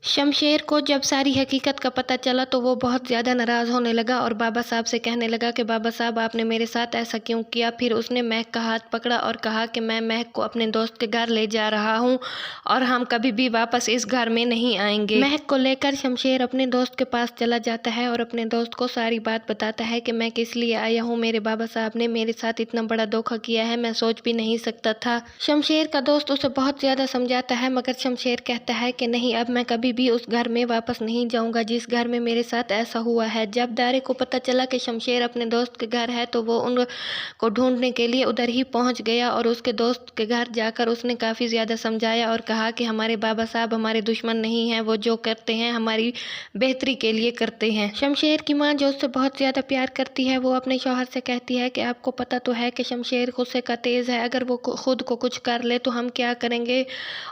शमशेर को जब सारी हकीकत का पता चला तो वो बहुत ज़्यादा नाराज़ होने लगा और बाबा साहब से कहने लगा कि बाबा साहब आपने मेरे साथ ऐसा क्यों किया। फिर उसने महक का हाथ पकड़ा और कहा कि मैं महक को अपने दोस्त के घर ले जा रहा हूँ और हम कभी भी वापस इस घर में नहीं आएंगे। महक को लेकर शमशेर अपने दोस्त के पास चला जाता है और अपने दोस्त को सारी बात बताता है कि मैं किस लिए आया हूँ, मेरे बाबा साहब ने मेरे साथ इतना बड़ा धोखा किया है, मैं सोच भी नहीं सकता था। शमशेर का दोस्त उसे बहुत ज़्यादा समझाता है मगर शमशेर कहता है कि नहीं, अब मैं कभी भी उस घर में वापस नहीं जाऊंगा जिस घर में मेरे साथ ऐसा हुआ है। जब दारे को पता चला कि शमशेर अपने दोस्त के घर है तो वो उनको ढूंढने के लिए उधर ही पहुंच गया और उसके दोस्त के घर जाकर उसने काफ़ी ज़्यादा समझाया और कहा कि हमारे बाबा साहब हमारे दुश्मन नहीं हैं, वो जो करते हैं हमारी बेहतरी के लिए करते हैं। शमशेर की माँ जो उससे बहुत ज़्यादा प्यार करती है वो अपने शौहर से कहती है कि आपको पता तो है कि शमशेर गुस्से का तेज़ है, अगर वो खुद को कुछ कर ले तो हम क्या करेंगे।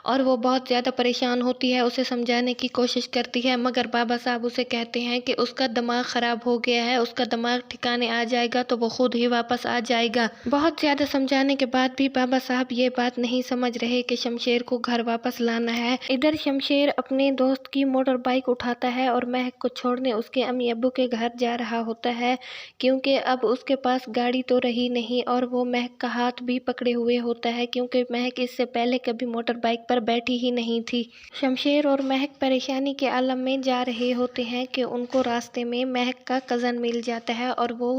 और वो बहुत ज़्यादा परेशान होती है, उसे समझाने की कोशिश करती है मगर बाबा साहब उसे कहते हैं कि उसका दिमाग ख़राब हो गया है, उसका दिमाग ठिकाने आ जाएगा तो वो खुद ही वापस आ जाएगा। बहुत ज़्यादा समझाने के बाद भी बाबा साहब ये बात नहीं समझ रहे कि शमशेर को घर वापस लाना है। इधर शमशेर अपने दोस्त की मोटर बाइक उठाता है और महक को छोड़ने उसके अम्मी अब्बू के घर जा रहा होता है क्योंकि अब उसके पास गाड़ी तो रही नहीं और वो महक का हाथ भी पकड़े हुए होता है क्योंकि महक इससे पहले कभी मोटर बाइक पर बैठी ही नहीं थी। शमशेर और महक परेशानी के आलम में जा रहे होते हैं कि उनको रास्ते में महक का कज़न मिल जाता है और वो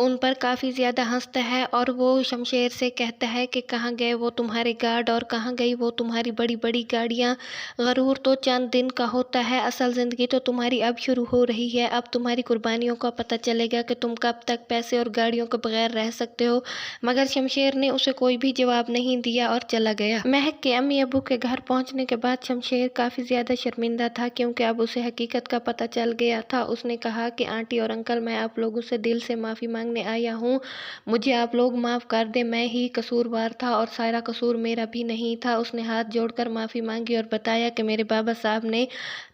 उन पर काफ़ी ज़्यादा हंसता है और वो शमशेर से कहता है कि कहाँ गए वो तुम्हारे गार्ड और कहाँ गई वो तुम्हारी बड़ी बड़ी गाड़ियाँ। गरूर तो चंद दिन का होता है, असल ज़िंदगी तो तुम्हारी अब शुरू हो रही है। अब तुम्हारी कुर्बानियों का पता चलेगा कि तुम कब तक पैसे और गाड़ियों के बगैर रह सकते हो। मगर शमशेर ने उसे कोई भी जवाब नहीं दिया और चला गया। महक के अम्मी अब्बू के घर पहुंचने के बाद शमशेर काफ़ी ज़्यादा शर्मिंदा था क्योंकि अब उसे हकीकत का पता चल गया था। उसने कहा कि आंटी और अंकल, मैं आप लोगों से दिल से माफ़ी मांगने आया हूँ, मुझे आप लोग माफ़ कर दे, मैं ही कसूरवार था और सारा कसूर मेरा भी नहीं था। उसने हाथ जोड़कर माफ़ी मांगी और बताया कि मेरे बाबा साहब ने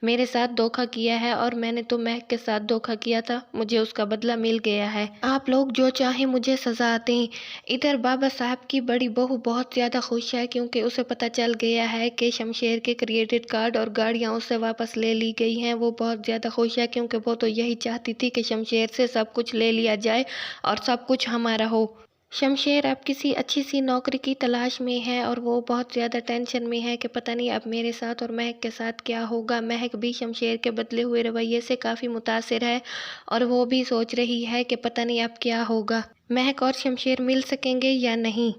मेरे साथ धोखा किया है और मैंने तो महक के साथ धोखा किया था, मुझे उसका बदला मिल गया है, आप लोग जो चाहें मुझे सज़ा दें। इधर बाबा साहब की बड़ी बहू बहुत ज़्यादा खुश है क्योंकि उसे पता चल गया है कि शमशेर के क्रेडिट कार्ड और गाड़ियाँ उससे वापस ले ली गई हैं। वो बहुत ज़्यादा खुश है क्योंकि वो तो यही चाहती थी कि शमशेर से सब कुछ ले लिया जाए और सब कुछ हमारा हो। शमशेर अब किसी अच्छी सी नौकरी की तलाश में है और वो बहुत ज़्यादा टेंशन में है कि पता नहीं अब मेरे साथ और महक के साथ क्या होगा। महक भी शमशेर के बदले हुए रवैये से काफ़ी मुतासिर है और वो भी सोच रही है कि पता नहीं अब क्या होगा, महक और शमशेर मिल सकेंगे या नहीं।